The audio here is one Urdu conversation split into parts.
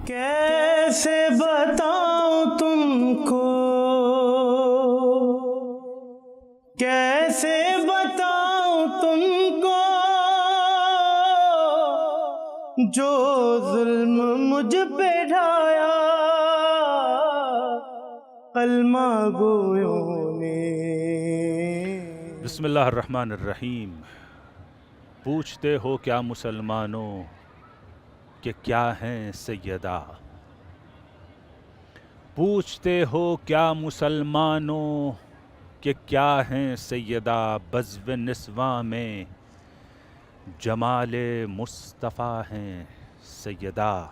کیسے بتاؤں تم کو، کیسے بتاؤں تم کو، جو ظلم مجھ پہ ڈھایا کلمہ گویوں نے۔ بسم اللہ الرحمن الرحیم۔ پوچھتے ہو کیا مسلمانوں کہ کیا ہیں سیدہ، پوچھتے ہو کیا مسلمانوں کہ کیا ہیں سیدہ، بزو نسواں میں جمال مصطفیٰ ہیں سیدہ،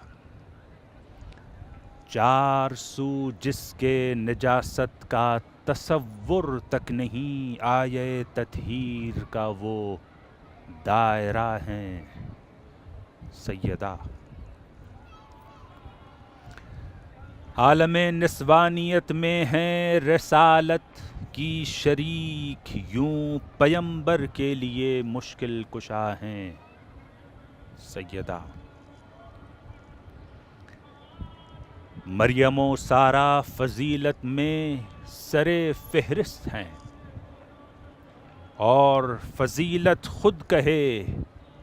چار سو جس کے نجاست کا تصور تک نہیں، آیے تطہیر کا وہ دائرہ ہیں سیدہ، عالم نسوانیت میں ہیں رسالت کی شریک، یوں پیمبر کے لیے مشکل کشا ہیں سیدہ، مریم و سارا فضیلت میں سر فہرست ہیں، اور فضیلت خود کہے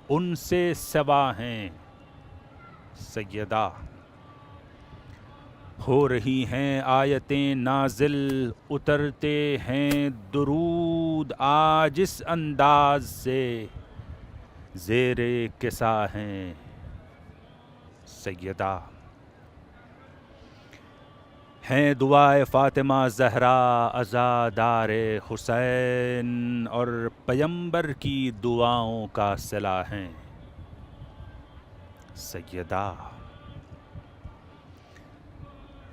ان سے سوا ہیں سیدہ، ہو رہی ہیں آیتیں نازل، اترتے ہیں درود، آج اس انداز سے زیر کسا ہیں سیدہ، ہیں دعائے فاطمہ زہرا عزادار حسین، اور پیمبر کی دعاؤں کا صلہ ہیں سیدہ،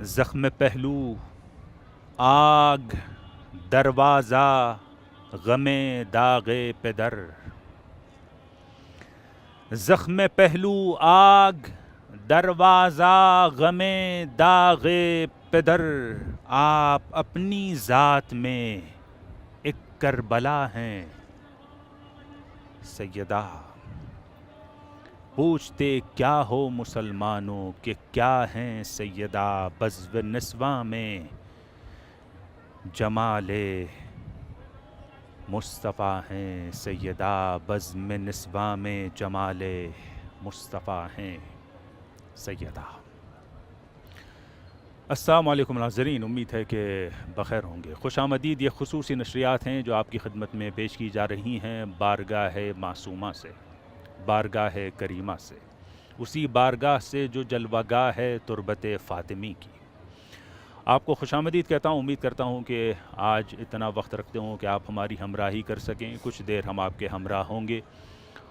زخم پہلو آگ دروازہ غم داغ پدر، زخم پہلو آگ دروازہ غم داغ پدر، آپ اپنی ذات میں ایک کربلا ہیں سیدہ، پوچھتے کیا ہو مسلمانوں کہ کیا ہیں سیدہ، بزو نسواں میں جمال مصطفیٰ ہیں سیدہ، بزم نسواں میں جمال مصطفیٰ ہیں سیدہ۔ السلام علیکم ناظرین، امید ہے کہ بخیر ہوں گے۔ خوش آمدید، یہ خصوصی نشریات ہیں جو آپ کی خدمت میں پیش کی جا رہی ہیں بارگاہ معصومہ سے، بارگاہ کریمہ سے، اسی بارگاہ سے جو جلوہ گاہ ہے تربت فاطمی کی۔ آپ کو خوش آمدید کہتا ہوں، امید کرتا ہوں کہ آج اتنا وقت رکھتے ہوں کہ آپ ہماری ہمراہی کر سکیں، کچھ دیر ہم آپ کے ہمراہ ہوں گے،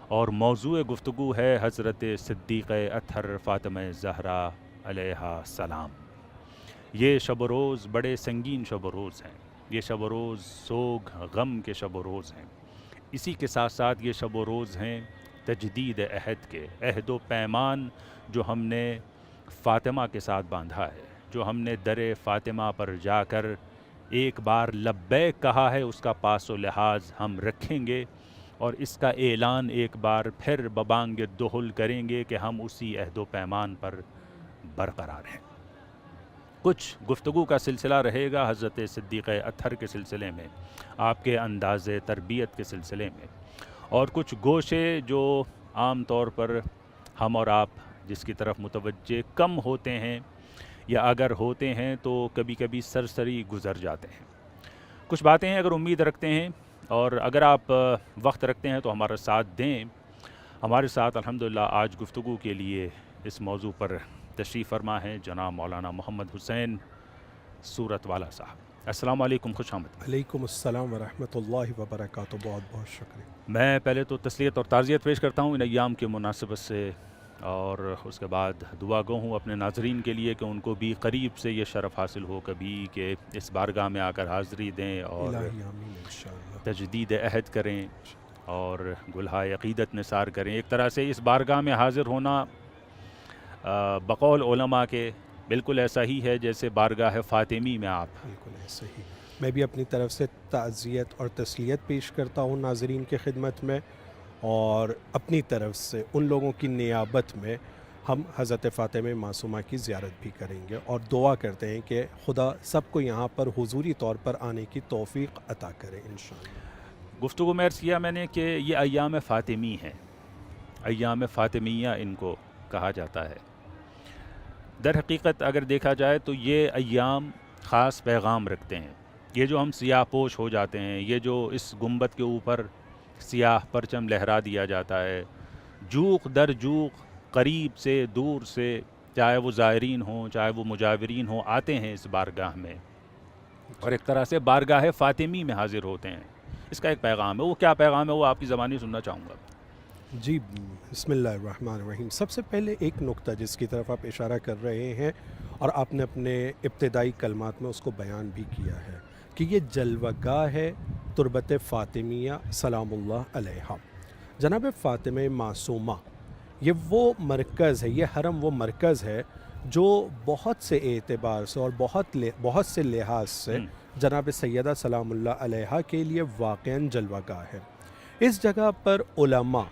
اور موضوع گفتگو ہے حضرت صدیق اطہر فاطمہ زہرا علیہ السلام۔ یہ شب و روز بڑے سنگین شب و روز ہیں، یہ شب و روز سوگ غم کے شب و روز ہیں، اسی کے ساتھ ساتھ یہ شب و روز ہیں تجدید عہد کے، عہد و پیمان جو ہم نے فاطمہ کے ساتھ باندھا ہے، جو ہم نے در فاطمہ پر جا کر ایک بار لبیک کہا ہے، اس کا پاس و لحاظ ہم رکھیں گے، اور اس کا اعلان ایک بار پھر ببانگ دہل کریں گے کہ ہم اسی عہد و پیمان پر برقرار ہیں۔ کچھ گفتگو کا سلسلہ رہے گا حضرت صدیق اطہر کے سلسلے میں، آپ کے انداز تربیت کے سلسلے میں، اور کچھ گوشے جو عام طور پر ہم اور آپ جس کی طرف متوجہ کم ہوتے ہیں، یا اگر ہوتے ہیں تو کبھی کبھی سرسری گزر جاتے ہیں۔ کچھ باتیں ہیں، اگر امید رکھتے ہیں اور اگر آپ وقت رکھتے ہیں تو ہمارا ساتھ دیں۔ ہمارے ساتھ الحمدللہ آج گفتگو کے لیے اس موضوع پر تشریف فرما ہے جناب مولانا محمد حسین صورت والا صاحب۔ السلام علیکم، خوش آمد۔ علیکم السلام ورحمۃ اللہ وبرکاتہ، بہت بہت شکریہ۔ میں پہلے تو تسلیت اور تعزیت پیش کرتا ہوں ان ایام کی مناسبت سے، اور اس کے بعد دعا گو ہوں اپنے ناظرین کے لیے کہ ان کو بھی قریب سے یہ شرف حاصل ہو کبھی کہ اس بارگاہ میں آ کر حاضری دیں اور الہی آمین انشاءاللہ۔ تجدید عہد کریں اور گلہائے عقیدت نثار کریں۔ ایک طرح سے اس بارگاہ میں حاضر ہونا بقول علماء کے بالکل ایسا ہی ہے جیسے بارگاہ فاطمی میں آپ۔ بالکل ایسے ہی، میں بھی اپنی طرف سے تعزیت اور تسلیت پیش کرتا ہوں ناظرین کی خدمت میں، اور اپنی طرف سے ان لوگوں کی نیابت میں ہم حضرت فاطمہ معصومہ کی زیارت بھی کریں گے اور دعا کرتے ہیں کہ خدا سب کو یہاں پر حضوری طور پر آنے کی توفیق عطا کرے انشاءاللہ۔ گفتگو میں عرض کیا میں نے کہ یہ ایام فاطمی ہیں، ایام فاطمیہ ان کو کہا جاتا ہے۔ در حقیقت اگر دیکھا جائے تو یہ ایام خاص پیغام رکھتے ہیں۔ یہ جو ہم سیاہ پوش ہو جاتے ہیں، یہ جو اس گنبد کے اوپر سیاہ پرچم لہرا دیا جاتا ہے، جوق در جوق قریب سے دور سے، چاہے وہ زائرین ہوں چاہے وہ مجاورین ہوں، آتے ہیں اس بارگاہ میں اور ایک طرح سے بارگاہ فاطمی میں حاضر ہوتے ہیں۔ اس کا ایک پیغام ہے، وہ کیا پیغام ہے وہ آپ کی زبانی سننا چاہوں گا۔ جی بسم اللہ الرحمن الرحیم۔ سب سے پہلے ایک نقطہ جس کی طرف آپ اشارہ کر رہے ہیں اور آپ نے اپنے ابتدائی کلمات میں اس کو بیان بھی کیا ہے کہ یہ جلوہ گاہ ہے تربت فاطمیہ سلام اللہ علیہا۔ جناب فاطمہ معصومہ یہ وہ مرکز ہے، یہ حرم وہ مرکز ہے جو بہت سے اعتبار سے اور بہت سے لحاظ سے جناب سیدہ سلام اللہ علیہا کے لیے واقعاً جلوہ گاہ ہے۔ اس جگہ پر علماء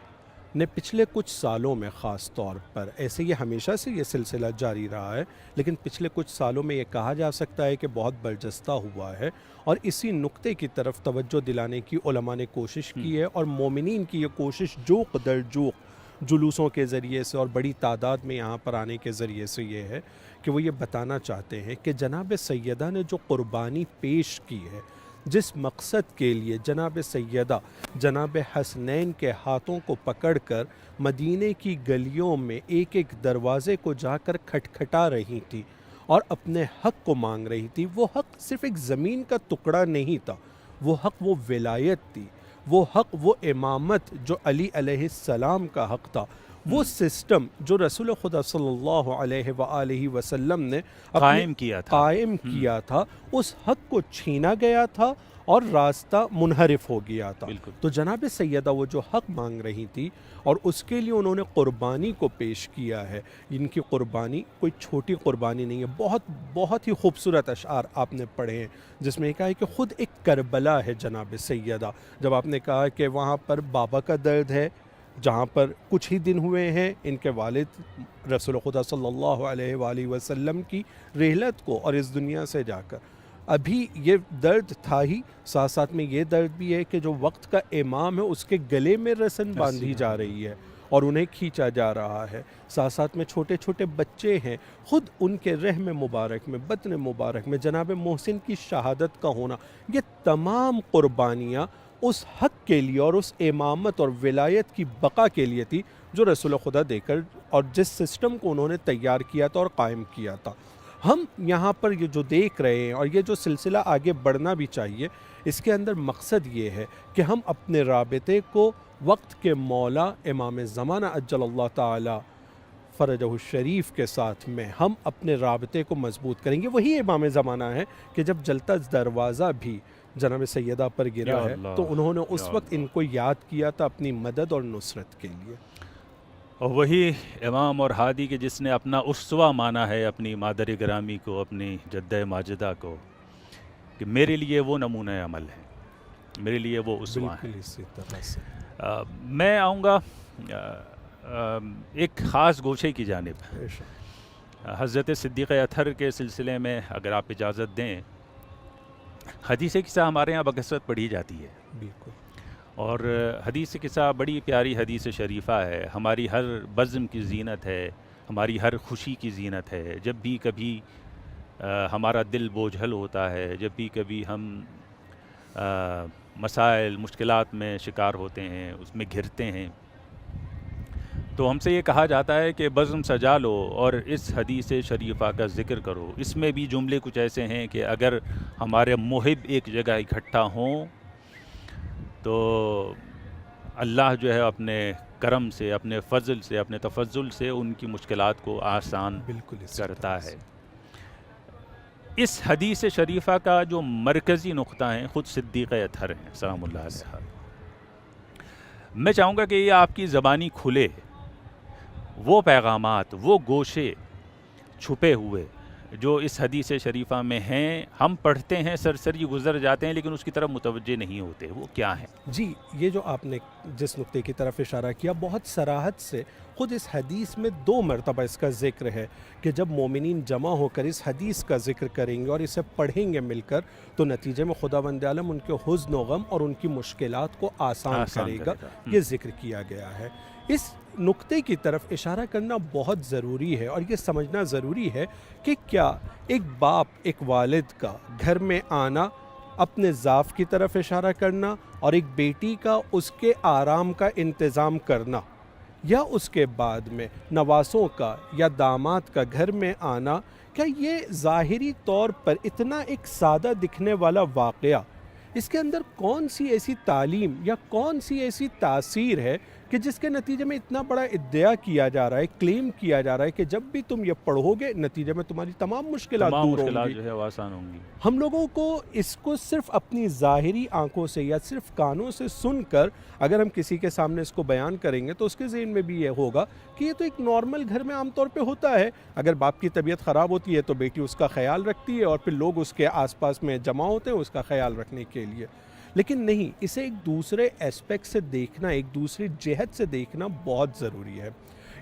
نے پچھلے کچھ سالوں میں خاص طور پر، ایسے یہ ہمیشہ سے یہ سلسلہ جاری رہا ہے لیکن پچھلے کچھ سالوں میں یہ کہا جا سکتا ہے کہ بہت برجستہ ہوا ہے، اور اسی نقطے کی طرف توجہ دلانے کی علماء نے کوشش کی ہے، اور مومنین کی یہ کوشش جوق در جوق جلوسوں کے ذریعے سے اور بڑی تعداد میں یہاں پر آنے کے ذریعے سے یہ ہے کہ وہ یہ بتانا چاہتے ہیں کہ جناب سیدہ نے جو قربانی پیش کی ہے، جس مقصد کے لیے جناب سیدہ جناب حسنین کے ہاتھوں کو پکڑ کر مدینے کی گلیوں میں ایک ایک دروازے کو جا کر کھٹکھٹا رہی تھی اور اپنے حق کو مانگ رہی تھی، وہ حق صرف ایک زمین کا ٹکڑا نہیں تھا، وہ حق وہ ولایت تھی، وہ حق وہ امامت جو علی علیہ السلام کا حق تھا، وہ سسٹم جو رسول خدا صلی اللہ علیہ وآلہ وسلم نے قائم کیا تھا، اس حق کو چھینا گیا تھا اور راستہ منحرف ہو گیا تھا۔ بالکل۔ تو جناب سیدہ وہ جو حق مانگ رہی تھی اور اس کے لیے انہوں نے قربانی کو پیش کیا ہے، ان کی قربانی کوئی چھوٹی قربانی نہیں ہے۔ بہت ہی خوبصورت اشعار آپ نے پڑھے ہیں جس میں کہا ہے کہ خود ایک کربلا ہے جناب سیدہ، جب آپ نے کہا کہ وہاں پر بابا کا درد ہے، جہاں پر کچھ ہی دن ہوئے ہیں ان کے والد رسول خدا صلی اللہ علیہ وآلہ وسلم کی رحلت کو اور اس دنیا سے جا کر، ابھی یہ درد تھا ہی، ساتھ ساتھ میں یہ درد بھی ہے کہ جو وقت کا امام ہے اس کے گلے میں رسن باندھی جا رہی ہے اور انہیں کھینچا جا رہا ہے، ساتھ ساتھ میں چھوٹے چھوٹے بچے ہیں، خود ان کے رحم مبارک میں بطن مبارک میں جناب محسن کی شہادت کا ہونا، یہ تمام قربانیاں اس حق کے لیے اور اس امامت اور ولایت کی بقا کے لیے تھی جو رسول خدا دے کر اور جس سسٹم کو انہوں نے تیار کیا تھا اور قائم کیا تھا۔ ہم یہاں پر یہ جو دیکھ رہے ہیں اور یہ جو سلسلہ آگے بڑھنا بھی چاہیے، اس کے اندر مقصد یہ ہے کہ ہم اپنے رابطے کو وقت کے مولا امام زمانہ عجل اللہ تعالی فرجہ الشریف کے ساتھ میں ہم اپنے رابطے کو مضبوط کریں گے۔ وہی امام زمانہ ہے کہ جب جلتا دروازہ بھی جناب سیدہ پر گرا ہے تو انہوں نے اس وقت ان کو یاد کیا تھا اپنی مدد اور نصرت کے لیے، اور وہی امام اور ہادی کے جس نے اپنا اسوہ مانا ہے اپنی مادر گرامی کو، اپنی جدہ ماجدہ کو، کہ میرے لیے وہ نمونہ عمل ہے، میرے لیے وہ اسوہ ہے۔ بالکل اسی طرح سے میں آؤں گا ایک خاص گوشے کی جانب، حضرت صدیق اطہر کے سلسلے میں اگر آپ اجازت دیں۔ حدیث قصہ ہمارے یہاں بکثرت پڑھی جاتی ہے، بالکل، اور حدیث قصہ بڑی پیاری حدیث شریفہ ہے، ہماری ہر بزم کی زینت ہے، ہماری ہر خوشی کی زینت ہے۔ جب بھی کبھی ہمارا دل بوجھل ہوتا ہے، جب بھی کبھی ہم مسائل مشکلات میں شکار ہوتے ہیں، اس میں گھرتے ہیں، تو ہم سے یہ کہا جاتا ہے کہ بزم سجا لو اور اس حدیث شریفہ کا ذکر کرو۔ اس میں بھی جملے کچھ ایسے ہیں کہ اگر ہمارے محب ایک جگہ اکٹھا ہوں تو اللہ جو ہے اپنے کرم سے، اپنے فضل سے، اپنے تفضل سے ان کی مشکلات کو آسان بالکل کرتا ہے۔ اس حدیث شریفہ کا جو مرکزی نقطہ ہیں خود صدیق اطہر ہیں سلام اللہ علیہ۔ میں چاہوں گا کہ یہ آپ کی زبانی کھلے، وہ پیغامات، وہ گوشے چھپے ہوئے جو اس حدیث شریفہ میں ہیں، ہم پڑھتے ہیں، سرسری گزر جاتے ہیں، لیکن اس کی طرف متوجہ نہیں ہوتے، وہ کیا ہیں؟ جی، یہ جو آپ نے جس نقطے کی طرف اشارہ کیا، بہت صراحت سے خود اس حدیث میں 2 مرتبہ اس کا ذکر ہے کہ جب مومنین جمع ہو کر اس حدیث کا ذکر کریں گے اور اسے پڑھیں گے مل کر، تو نتیجے میں خداوند عالم ان کے حزن و غم اور ان کی مشکلات کو آسان کرے گا، یہ ذکر کیا گیا ہے۔ اس نقطے کی طرف اشارہ کرنا بہت ضروری ہے، اور یہ سمجھنا ضروری ہے کہ کیا ایک باپ، ایک والد کا گھر میں آنا، اپنے ضعف کی طرف اشارہ کرنا، اور ایک بیٹی کا اس کے آرام کا انتظام کرنا، یا اس کے بعد میں نواسوں کا یا داماد کا گھر میں آنا، کیا یہ ظاہری طور پر اتنا ایک سادہ دکھنے والا واقعہ، اس کے اندر کون سی ایسی تعلیم یا کون سی ایسی تاثیر ہے کہ جس کے نتیجے میں اتنا بڑا ادعا کیا جا رہا ہے، کلیم کیا جا رہا ہے کہ جب بھی تم یہ پڑھو گے نتیجے میں تمہاری تمام مشکلات دور ہوں گی؟ جو ہے وہ آسان ہوں گی۔ ہم لوگوں کو اس کو صرف اپنی ظاہری آنکھوں سے یا صرف کانوں سے سن کر اگر ہم کسی کے سامنے اس کو بیان کریں گے تو اس کے ذہن میں بھی یہ ہوگا کہ یہ تو ایک نارمل گھر میں عام طور پہ ہوتا ہے، اگر باپ کی طبیعت خراب ہوتی ہے تو بیٹی اس کا خیال رکھتی ہے اور پھر لوگ اس کے آس پاس میں جمع ہوتے ہیں اس کا خیال رکھنے کے لیے۔ لیکن نہیں، اسے ایک دوسرے ایسپیکٹ سے دیکھنا، ایک دوسری جہت سے دیکھنا بہت ضروری ہے۔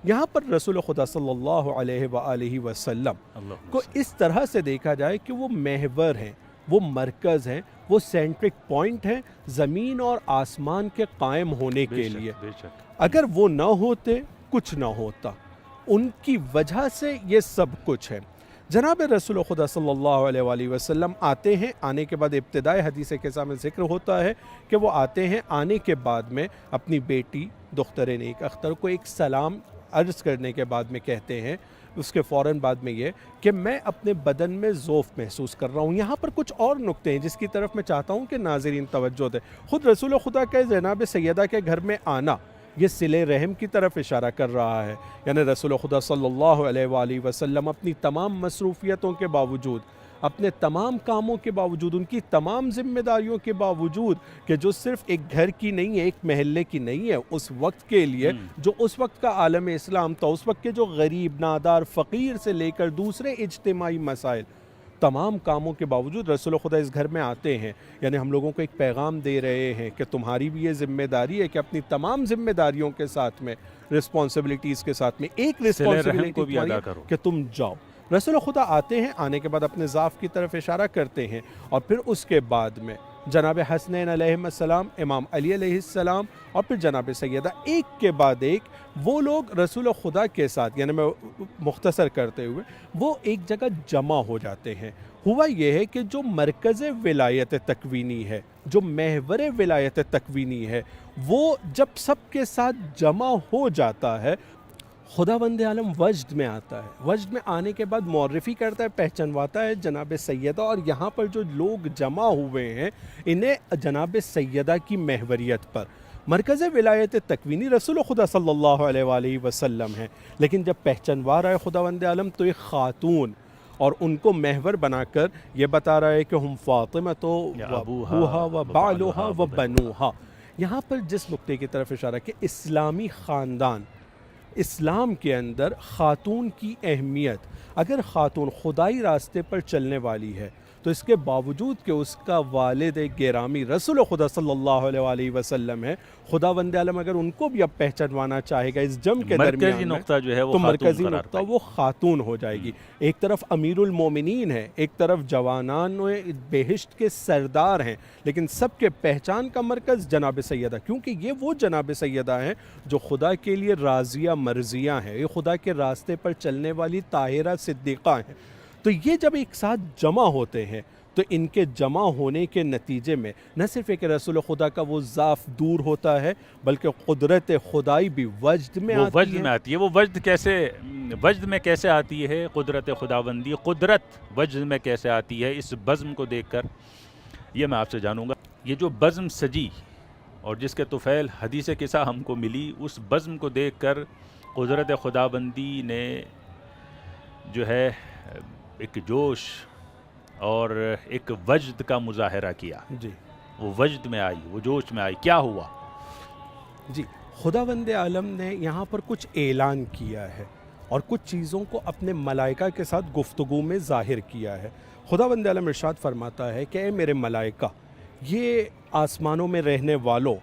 یہاں پر رسول خدا صلی اللہ علیہ وآلہ وسلم کو اس طرح سے دیکھا جائے کہ وہ محور ہیں، وہ مرکز ہیں، وہ سینٹرک پوائنٹ ہیں زمین اور آسمان کے قائم ہونے کے لیے۔ اگر وہ نہ ہوتے کچھ نہ ہوتا، ان کی وجہ سے یہ سب کچھ ہے۔ جناب رسول خدا صلی اللہ علیہ وآلہ وسلم آتے ہیں، آنے کے بعد ابتدائی حدیث کے سامنے ذکر ہوتا ہے کہ وہ آتے ہیں، آنے کے بعد میں اپنی بیٹی دختر نیک اختر کو ایک سلام عرض کرنے کے بعد میں کہتے ہیں، اس کے فوراً بعد میں یہ کہ میں اپنے بدن میں ذوف محسوس کر رہا ہوں۔ یہاں پر کچھ اور نقطے ہیں جس کی طرف میں چاہتا ہوں کہ ناظرین توجہ دیں۔ خود رسول خدا کے جناب سیدہ کے گھر میں آنا یہ صلہ رحم کی طرف اشارہ کر رہا ہے، یعنی رسول خدا صلی اللہ علیہ وآلہ وسلم اپنی تمام مصروفیتوں کے باوجود، اپنے تمام کاموں کے باوجود، ان کی تمام ذمہ داریوں کے باوجود کہ جو صرف ایک گھر کی نہیں ہے، ایک محلے کی نہیں ہے، اس وقت کے لیے جو اس وقت کا عالم اسلام تھا، اس وقت کے جو غریب، نادار، فقیر سے لے کر دوسرے اجتماعی مسائل، تمام کاموں کے باوجود رسول خدا اس گھر میں آتے ہیں، یعنی ہم لوگوں کو ایک پیغام دے رہے ہیں کہ تمہاری بھی یہ ذمہ داری ہے کہ اپنی تمام ذمہ داریوں کے ساتھ میں، رسپانسبلٹیز کے ساتھ میں ایک رسپانسبلٹی کو بھی ادا کرو کہ تم جاؤ۔ رسول خدا آتے ہیں، آنے کے بعد اپنے ضعف کی طرف اشارہ کرتے ہیں، اور پھر اس کے بعد میں جناب حسنین علیہ السلام، امام علی علیہ السلام، اور پھر جناب سیدہ، ایک کے بعد ایک وہ لوگ رسول خدا کے ساتھ، یعنی میں مختصر کرتے ہوئے، وہ ایک جگہ جمع ہو جاتے ہیں۔ ہوا یہ ہے کہ جو مرکز ولایت تکوینی ہے، جو محور ولایت تکوینی ہے، وہ جب سب کے ساتھ جمع ہو جاتا ہے، خداوند عالم وجد میں آتا ہے۔ وجد میں آنے کے بعد معرفی کرتا ہے، پہچنواتا ہے جناب سیدہ، اور یہاں پر جو لوگ جمع ہوئے ہیں انہیں جناب سیدہ کی محوریت پر مرکز ولایت تکوینی رسول خدا صلی اللہ علیہ وآلہ وسلم ہے، لیکن جب پہچنوا رہا ہے خداوند عالم تو ایک خاتون، اور ان کو محور بنا کر یہ بتا رہا ہے کہ ہم فاطمہ و ابوہا و بعلہا و بنوہا۔ یہاں پر جس نقطے کی طرف اشارہ کہ اسلامی خاندان، اسلام کے اندر خاتون کی اہمیت، اگر خاتون خدائی راستے پر چلنے والی ہے تو اس کے باوجود کہ اس کا والد گرامی رسول خدا صلی اللہ علیہ وآلہ وسلم ہے، خداوند عالم اگر ان کو بھی اب پہچانوانا چاہے گا اس جم کے درمیان نقطہ جو ہے وہ تو مرکزی نقطہ وہ خاتون ہو جائے گی۔ ایک طرف امیر المومنین ہے، ایک طرف جوانان بہشت کے سردار ہیں، لیکن سب کے پہچان کا مرکز جناب سیدہ، کیونکہ یہ وہ جناب سیدہ ہیں جو خدا کے لیے راضیہ مرضیہ ہیں، یہ خدا کے راستے پر چلنے والی طاہرہ صدیقہ ہیں۔ تو یہ جب ایک ساتھ جمع ہوتے ہیں تو ان کے جمع ہونے کے نتیجے میں نہ صرف ایک رسول خدا کا وہ ضعف دور ہوتا ہے، بلکہ قدرت خدائی بھی وجد میں آتی ہے۔ وہ وجد میں کیسے آتی ہے قدرت خداوندی، قدرت وجد میں کیسے آتی ہے، اس بزم کو دیکھ کر یہ میں آپ سے جانوں گا۔ یہ جو بزم سجی اور جس کے طفیل حدیث قصہ ہم کو ملی، اس بزم کو دیکھ کر قدرت خداوندی نے جو ہے ایک جوش اور ایک وجد کا مظاہرہ کیا۔ جی، وہ وجد میں آئی، وہ جوش میں آئی، کیا ہوا؟ جی، خداوند عالم نے یہاں پر کچھ اعلان کیا ہے، اور کچھ چیزوں کو اپنے ملائکہ کے ساتھ گفتگو میں ظاہر کیا ہے۔ خداوند عالم ارشاد فرماتا ہے کہ اے میرے ملائکہ، یہ آسمانوں میں رہنے والوں،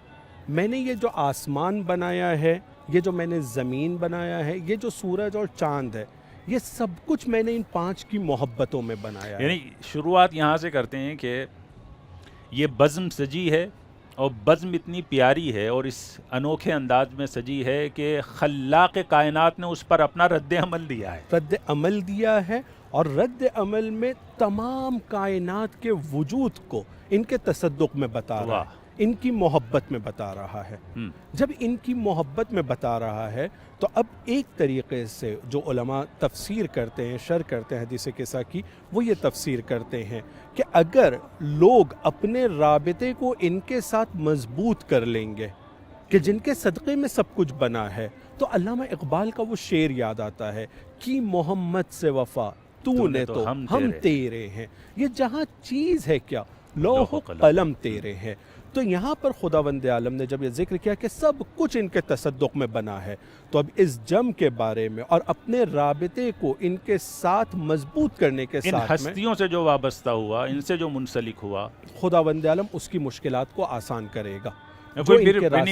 میں نے یہ جو آسمان بنایا ہے، یہ جو میں نے زمین بنایا ہے، یہ جو سورج اور چاند ہے، یہ سب کچھ میں نے ان 5 کی محبتوں میں بنایا ہے۔ یعنی شروعات یہاں سے کرتے ہیں کہ یہ بزم سجی ہے، اور بزم اتنی پیاری ہے اور اس انوکھے انداز میں سجی ہے کہ خلاق کائنات نے اس پر اپنا رد عمل دیا ہے۔ رد عمل دیا ہے، اور رد عمل میں تمام کائنات کے وجود کو ان کے تصدق میں بتا رہا ہے، ان کی محبت میں بتا رہا ہے۔ جب ان کی محبت میں بتا رہا ہے تو اب ایک طریقے سے جو علماء تفسیر کرتے ہیں، شرح کرتے ہیں حدیث قصہ کی، وہ یہ تفسیر کرتے ہیں کہ اگر لوگ اپنے رابطے کو ان کے ساتھ مضبوط کر لیں گے کہ جن کے صدقے میں سب کچھ بنا ہے، تو علامہ اقبال کا وہ شعر یاد آتا ہے کہ محمد سے وفا تو نے تو ہم تیرے ہیں، یہ جہاں چیز ہے کیا لوح قلم تیرے ہیں۔ تو یہاں پر خداوند عالم نے جب یہ ذکر کیا کہ سب کچھ ان کے تصدق میں بنا ہے، تو اب اس جم کے بارے میں اور اپنے رابطے کو ان کے ساتھ مضبوط کرنے کے ان ساتھ میں ہستیوں سے جو وابستہ ہوا، ان سے جو منسلک ہوا، خداوند عالم اس کی مشکلات کو آسان کرے گا۔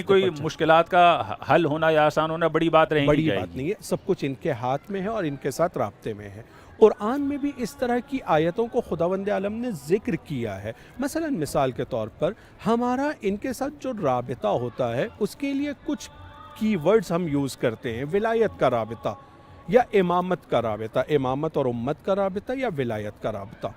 کوئی مشکلات کا حل ہونا یا آسان ہونا بڑی بات نہیں، بڑی بات نہیں ہے، سب کچھ ان کے ہاتھ میں ہے اور ان کے ساتھ رابطے میں ہے۔ قرآن میں بھی اس طرح کی آیتوں کو خداوند عالم نے ذکر کیا ہے۔ مثلا مثال کے طور پر ہمارا ان کے ساتھ جو رابطہ ہوتا ہے، اس کے لیے کچھ کی ورڈز ہم یوز کرتے ہیں، ولایت کا رابطہ یا امامت کا رابطہ، امامت اور امت کا رابطہ یا ولایت کا رابطہ۔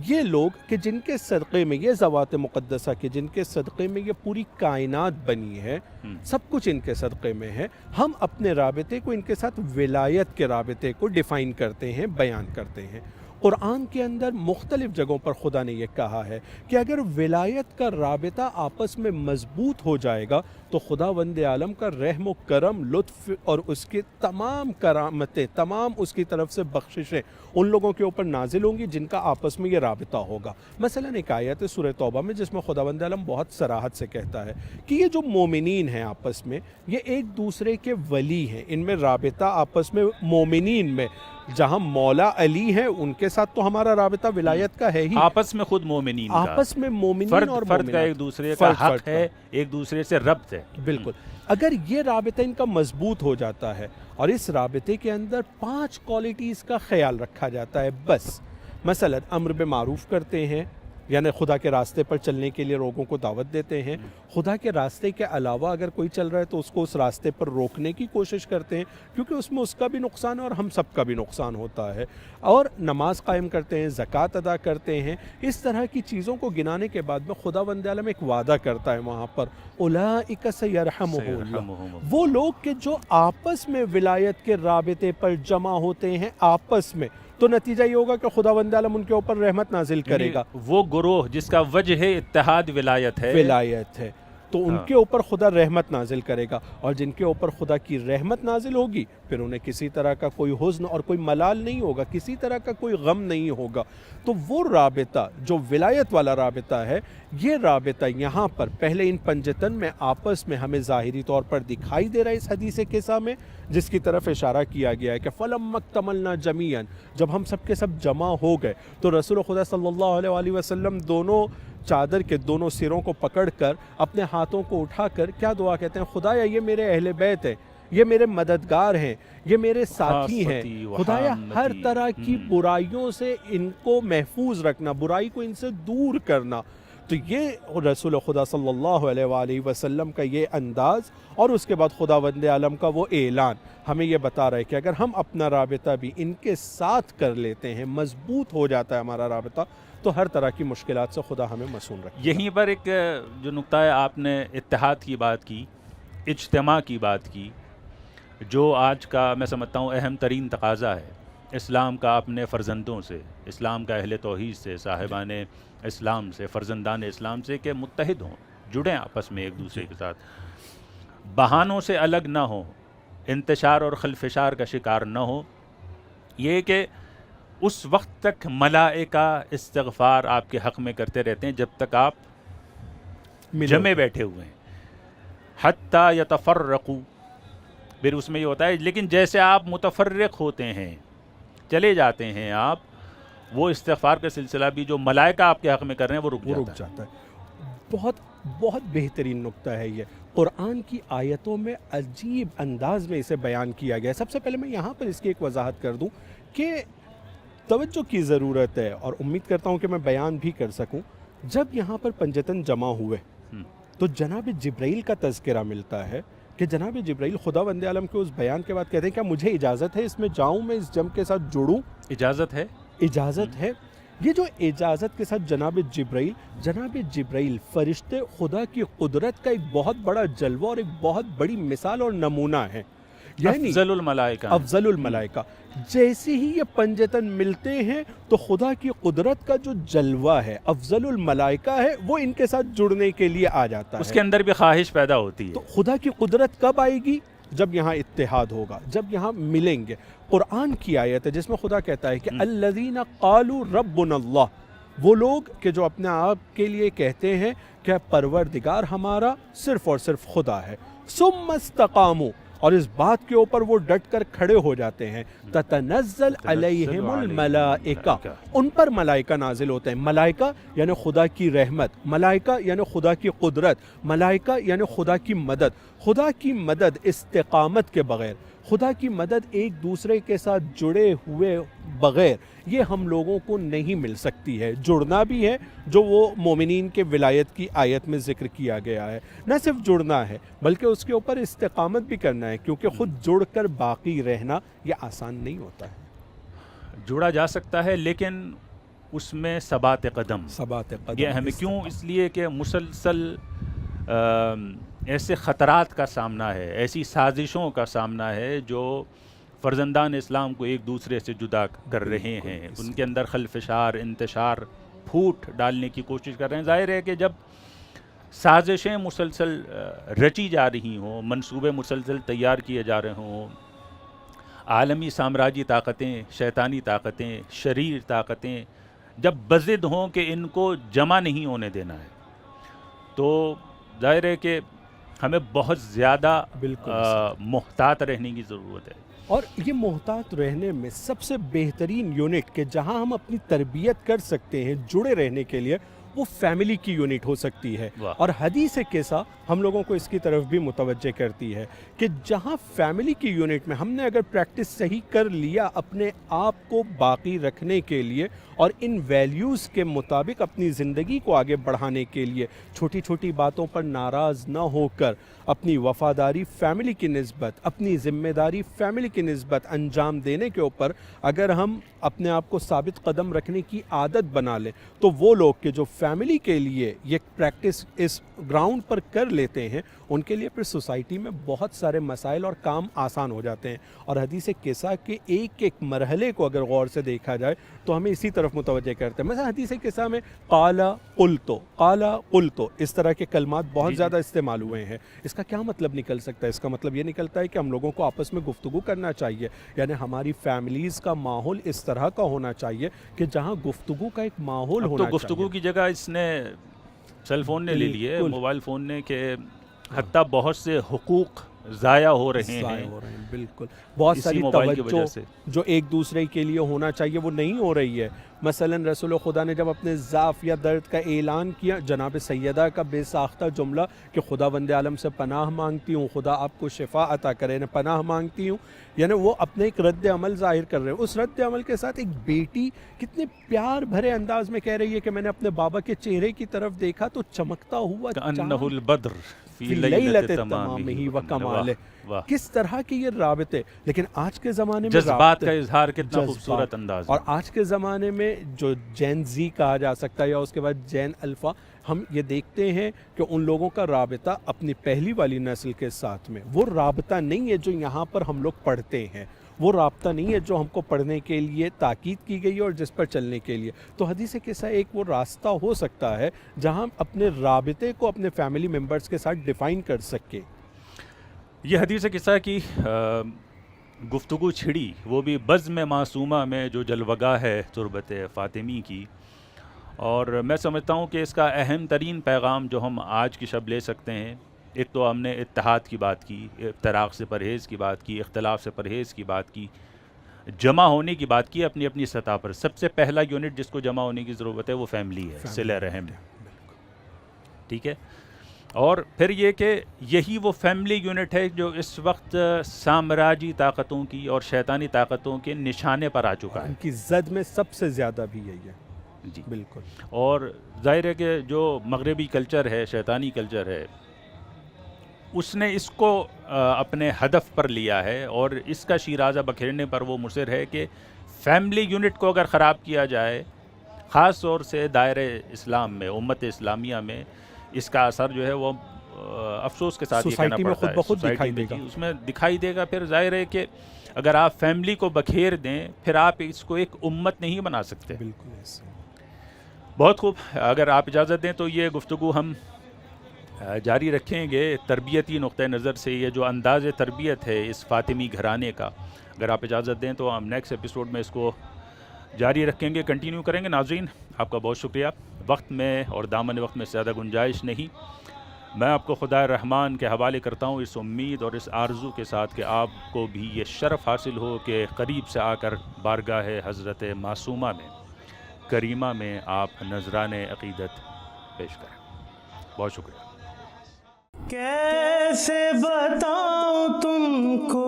یہ لوگ کہ جن کے صدقے میں، یہ ذوات مقدسہ کے جن کے صدقے میں یہ پوری کائنات بنی ہے، سب کچھ ان کے صدقے میں ہے، ہم اپنے رابطے کو ان کے ساتھ ولایت کے رابطے کو ڈیفائن کرتے ہیں، بیان کرتے ہیں۔ قرآن کے اندر مختلف جگہوں پر خدا نے یہ کہا ہے کہ اگر ولایت کا رابطہ آپس میں مضبوط ہو جائے گا تو خداوند عالم کا رحم و کرم، لطف اور اس کی تمام کرامتیں، تمام اس کی طرف سے بخششیں ان لوگوں کے اوپر نازل ہوں گی جن کا آپس میں یہ رابطہ ہوگا۔ مثلا ایک آیت ہے سورہ توبہ میں جس میں خداوند عالم بہت صراحت سے کہتا ہے کہ یہ جو مومنین ہیں آپس میں، یہ ایک دوسرے کے ولی ہیں، ان میں رابطہ آپس میں مومنین میں، جہاں مولا علی ہیں ان کے ساتھ تو ہمارا رابطہ ولایت کا ہے ہی، آپس میں خود مومنین کا، آپس میں مومنین اور فرد کا ایک دوسرے کا حق ہے، ایک دوسرے سے ربط ہے۔ بالکل، اگر یہ رابطہ ان کا مضبوط ہو جاتا ہے اور اس رابطے کے اندر 5 کوالٹیز کا خیال رکھا جاتا ہے بس، مثلا امر بالمعروف کرتے ہیں، یعنی خدا کے راستے پر چلنے کے لیے لوگوں کو دعوت دیتے ہیں، خدا کے راستے کے علاوہ اگر کوئی چل رہا ہے تو اس کو اس راستے پر روکنے کی کوشش کرتے ہیں، کیونکہ اس میں اس کا بھی نقصان ہے اور ہم سب کا بھی نقصان ہوتا ہے، اور نماز قائم کرتے ہیں، زکوٰۃ ادا کرتے ہیں۔ اس طرح کی چیزوں کو گنانے کے بعد میں خداوند عالم ایک وعدہ کرتا ہے وہاں پر، اولئک سیرحمہم اللہ، وہ لوگ کہ جو آپس میں ولایت کے رابطے پر جمع ہوتے ہیں آپس میں، تو نتیجہ یہ ہوگا کہ خداوند عالم ان کے اوپر رحمت نازل کرے گا۔ وہ گروہ جس کا وجہ اتحاد ولایت ہے، تو ان کے اوپر خدا رحمت نازل کرے گا، اور جن کے اوپر خدا کی رحمت نازل ہوگی پھر انہیں کسی طرح کا کوئی حزن اور کوئی ملال نہیں ہوگا، کسی طرح کا کوئی غم نہیں ہوگا۔ تو وہ رابطہ جو ولایت والا رابطہ ہے، یہ رابطہ یہاں پر پہلے ان پنجتن میں آپس میں ہمیں ظاہری طور پر دکھائی دے رہا ہے اس حدیث قصہ میں، جس کی طرف اشارہ کیا گیا ہے کہ فَلَمَّا اكْتَمَلْنَا جَمِيعًا، جب ہم سب کے سب جمع ہو گئے تو رسول خدا صلی اللہ علیہ وآلہ وسلم دونوں چادر کے دونوں سروں کو پکڑ کر اپنے ہاتھوں کو اٹھا کر کیا دعا کہتے ہیں؟ خدایا یہ میرے اہل بیت ہیں، یہ میرے مددگار ہیں، یہ میرے ساتھی ہیں، خدایا ہر طرح کی برائیوں سے ان کو محفوظ رکھنا، برائی کو ان سے دور کرنا۔ تو یہ رسول خدا صلی اللہ علیہ وآلہ وسلم کا یہ انداز، اور اس کے بعد خداوند عالم کا وہ اعلان ہمیں یہ بتا رہا ہے کہ اگر ہم اپنا رابطہ بھی ان کے ساتھ کر لیتے ہیں، مضبوط ہو جاتا ہے ہمارا رابطہ، تو ہر طرح کی مشکلات سے خدا ہمیں معصوم رکھے گا۔ یہیں پر ایک جو نقطہ ہے، آپ نے اتحاد کی بات کی، اجتماع کی بات کی، جو آج کا میں سمجھتا ہوں اہم ترین تقاضا ہے اسلام کا اپنے فرزندوں سے، اسلام کا اہل توحید سے، صاحبان اسلام سے، فرزندان اسلام سے، کہ متحد ہوں، جڑیں آپس میں ایک دوسرے کے ساتھ، بہانوں سے الگ نہ ہوں، انتشار اور خلفشار کا شکار نہ ہو۔ یہ کہ اس وقت تک ملائکہ استغفار آپ کے حق میں کرتے رہتے ہیں جب تک آپ جمع بیٹھے ہوئے ہیں، حتی یتفرقوا، پھر اس میں یہ ہوتا ہے، لیکن جیسے آپ متفرق ہوتے ہیں، چلے جاتے ہیں آپ، وہ استغفار کا سلسلہ بھی جو ملائکہ آپ کے حق میں کر رہے ہیں وہ رک جاتا ہے۔ بہت بہت بہترین نقطہ ہے یہ، قرآن کی آیتوں میں عجیب انداز میں اسے بیان کیا گیا ہے۔ سب سے پہلے میں یہاں پر اس کی ایک وضاحت کر دوں کہ توجہ کی ضرورت ہے، اور امید کرتا ہوں کہ میں بیان بھی کر سکوں۔ جب یہاں پر پنجتن جمع ہوئے تو جناب جبرائیل کا تذکرہ ملتا ہے کہ جناب جبرائیل خداوند عالم کے اس بیان کے بعد کہتے ہیں کیا مجھے اجازت ہے اس میں جاؤں، میں اس جم کے ساتھ جڑوں؟ اجازت ہے، اجازت ہے۔ یہ جو اجازت کے ساتھ جناب جبرائیل فرشتے خدا کی قدرت کا ایک بہت بڑا جلوہ اور ایک بہت بڑی مثال اور نمونہ ہے، یعنی افضل الملائکہ۔ جیسے ہی یہ پنجتن ملتے ہیں تو خدا کی قدرت کا جو جلوہ ہے، افضل الملائکہ ہے، وہ ان کے ساتھ جڑنے کے لیے آ جاتا ہے۔ اس کے اندر بھی خواہش پیدا ہوتی ہے۔ تو خدا کی قدرت کب آئے گی؟ جب یہاں اتحاد ہوگا، جب یہاں ملیں گے۔ قرآن کی آیت ہے جس میں خدا کہتا ہے کہ الذین قالوا ربنا اللہ، وہ لوگ کہ جو اپنے آپ کے لیے کہتے ہیں کہ پروردگار ہمارا صرف اور صرف خدا ہے، ثم استقاموا، اور اس بات کے اوپر وہ ڈٹ کر کھڑے ہو جاتے ہیں، تتنزل علیہم الملائکہ، ان پر ملائکہ نازل ہوتے ہیں۔ ملائکہ یعنی خدا کی رحمت، ملائکہ یعنی خدا کی قدرت، ملائکہ یعنی خدا کی مدد۔ خدا کی مدد استقامت کے بغیر، خدا کی مدد ایک دوسرے کے ساتھ جڑے ہوئے بغیر یہ ہم لوگوں کو نہیں مل سکتی ہے۔ جڑنا بھی ہے جو وہ مومنین کے ولایت کی آیت میں ذکر کیا گیا ہے، نہ صرف جڑنا ہے بلکہ اس کے اوپر استقامت بھی کرنا ہے، کیونکہ خود جڑ کر باقی رہنا یہ آسان نہیں ہوتا ہے۔ جڑا جا سکتا ہے لیکن اس میں ثبات قدم یہ ہمیں کیوں؟ اس لیے کہ مسلسل ایسے خطرات کا سامنا ہے، ایسی سازشوں کا سامنا ہے جو فرزندان اسلام کو ایک دوسرے سے جدا کر رہے ہیں، ان کے اندر خلفشار، انتشار، پھوٹ ڈالنے کی کوشش کر رہے ہیں۔ ظاہر ہے کہ جب سازشیں مسلسل رچی جا رہی ہوں، منصوبے مسلسل تیار کیے جا رہے ہوں، عالمی سامراجی طاقتیں، شیطانی طاقتیں، شریر طاقتیں جب بضد ہوں کہ ان کو جمع نہیں ہونے دینا ہے، تو ظاہر ہے کہ ہمیں بہت زیادہ محتاط رہنے کی ضرورت ہے۔ اور یہ محتاط رہنے میں سب سے بہترین یونٹ کہ جہاں ہم اپنی تربیت کر سکتے ہیں جڑے رہنے کے لیے، وہ فیملی کی یونٹ ہو سکتی ہے۔ اور حدیث قصہ ہم لوگوں کو اس کی طرف بھی متوجہ کرتی ہے کہ جہاں فیملی کی یونٹ میں ہم نے اگر پریکٹس صحیح کر لیا اپنے آپ کو باقی رکھنے کے لیے اور ان ویلیوز کے مطابق اپنی زندگی کو آگے بڑھانے کے لیے، چھوٹی چھوٹی باتوں پر ناراض نہ ہو کر اپنی وفاداری فیملی کی نسبت، اپنی ذمہ داری فیملی کی نسبت انجام دینے کے اوپر اگر ہم اپنے آپ کو ثابت قدم رکھنے کی عادت بنا لیں، تو وہ لوگ کہ جو فیملی کے لیے یہ پریکٹس اس گراؤنڈ پر کر لیتے ہیں، ان کے لیے پھر سوسائٹی میں بہت سارے مسائل اور کام آسان ہو جاتے ہیں۔ اور حدیث قصہ کے ایک ایک مرحلے کو اگر غور سے دیکھا جائے تو ہمیں اسی طرف متوجہ کرتے ہیں۔ مثلا حدیث قصہ میں قال قلت اس طرح کے کلمات بہت زیادہ استعمال ہوئے ہیں۔ اس کا کیا مطلب نکل سکتا ہے؟ اس کا مطلب یہ نکلتا ہے کہ ہم لوگوں کو آپس میں گفتگو کرنا چاہیے، یعنی ہماری فیملیز کا ماحول اس طرح کا ہونا چاہیے کہ جہاں گفتگو کا ایک ماحول ہونا چاہیے۔ تو گفتگو کی جگہ اس نے سیل فون نے لے لیے، موبائل فون نے، کہ حتیٰ بہت سے حقوق ضائع ہو رہے ہیں۔ بالکل، بہت ساری توجہ جو ایک دوسرے کے لیے ہونا چاہیے وہ نہیں ہو رہی ہے۔ مثلا رسول خدا نے جب اپنے ضعف یا درد کا اعلان کیا، جناب سیدہ کا بے ساختہ جملہ کہ خداوند عالم سے پناہ مانگتی ہوں، خدا آپ کو شفا عطا کرے، پناہ مانگتی ہوں، یعنی وہ اپنے ایک رد عمل ظاہر کر رہے ہیں۔ اس رد عمل کے ساتھ ایک بیٹی کتنے پیار بھرے انداز میں کہہ رہی ہے کہ میں نے اپنے بابا کے چہرے کی طرف دیکھا تو چمکتا ہوا کأنہ البدر فی لیلۃ تمامہ و کمالہ۔ کس طرح کے یہ رابطے، لیکن آج کے زمانے میں جذبات کا اظہار کتنا خوبصورت انداز، اور آج کے زمانے میں جو جین زی کہا جا سکتا ہے یا اس کے بعد جین الفا، ہم یہ دیکھتے ہیں کہ ان لوگوں کا رابطہ اپنی پہلی والی نسل کے ساتھ میں وہ رابطہ نہیں ہے جو یہاں پر ہم لوگ پڑھتے ہیں، وہ رابطہ نہیں ہے جو ہم کو پڑھنے کے لیے تاکید کی گئی اور جس پر چلنے کے لیے۔ تو حدیث قصہ ایک وہ راستہ ہو سکتا ہے جہاں ہم اپنے رابطے کو اپنے فیملی ممبرز کے ساتھ ڈیفائن کر سکیں۔ یہ حدیث قصہ کی گفتگو چھڑی، وہ بھی بزم معصومہ میں جو جلوگاہ ہے تربت فاطمی کی، اور میں سمجھتا ہوں کہ اس کا اہم ترین پیغام جو ہم آج کی شب لے سکتے ہیں ایک تو ہم نے اتحاد کی بات کی، افتراق سے پرہیز کی بات کی، اختلاف سے پرہیز کی بات کی، جمع ہونے کی بات کی اپنی اپنی سطح پر. سب سے پہلا یونٹ جس کو جمع ہونے کی ضرورت ہے وہ فیملی ہے، صلہ رحم ہے. ٹھیک ہے. اور پھر یہ کہ یہی وہ فیملی یونٹ ہے جو اس وقت سامراجی طاقتوں کی اور شیطانی طاقتوں کے نشانے پر آ چکا ہے. ان کی زد میں سب سے زیادہ بھی یہی ہے. جی بالکل. اور ظاہر ہے کہ جو مغربی کلچر ہے، شیطانی کلچر ہے، اس نے اس کو اپنے ہدف پر لیا ہے اور اس کا شیرازہ بکھیرنے پر وہ مصر ہے کہ فیملی یونٹ کو اگر خراب کیا جائے، خاص طور سے دائرہ اسلام میں، امت اسلامیہ میں، اس کا اثر جو ہے وہ افسوس کے ساتھ یہ کہنا سوسائٹی میں پڑتا خود ہے بخود سوسائٹی دکھائی میں. دے گا. جی اس میں دکھائی دے گا. پھر ظاہر ہے کہ اگر آپ فیملی کو بکھیر دیں پھر آپ اس کو ایک امت نہیں بنا سکتے. بالکل ایسے. بہت خوب. اگر آپ اجازت دیں تو یہ گفتگو ہم جاری رکھیں گے تربیتی نقطہ نظر سے. یہ جو انداز تربیت ہے اس فاطمی گھرانے کا، اگر آپ اجازت دیں تو ہم نیکسٹ ایپیسوڈ میں اس کو جاری رکھیں گے، کنٹینیو کریں گے. ناظرین آپ کا بہت شکریہ. وقت میں اور دامن وقت میں زیادہ گنجائش نہیں. میں آپ کو خدا رحمان کے حوالے کرتا ہوں اس امید اور اس آرزو کے ساتھ کہ آپ کو بھی یہ شرف حاصل ہو کہ قریب سے آ کر بارگاہ حضرت معصومہ میں، کریمہ میں آپ نذران عقیدت پیش کریں. بہت شکریہ. کیسے بتاؤں تم کو،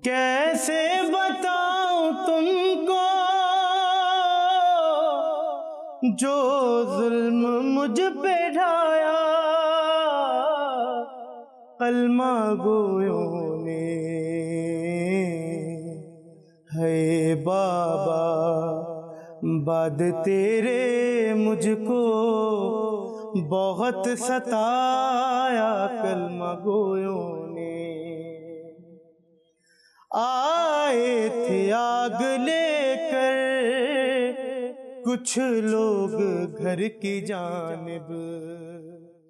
کیسے بتاؤں تم کو، جو ظلم مجھ پہ ڈھایا کلمہ گویوں نے. ہے بابا بعد تیرے مجھ کو بہت ستایا کلمہ گویوں نے. آئے تھے آگ لے کر کچھ لوگ گھر کی جانب،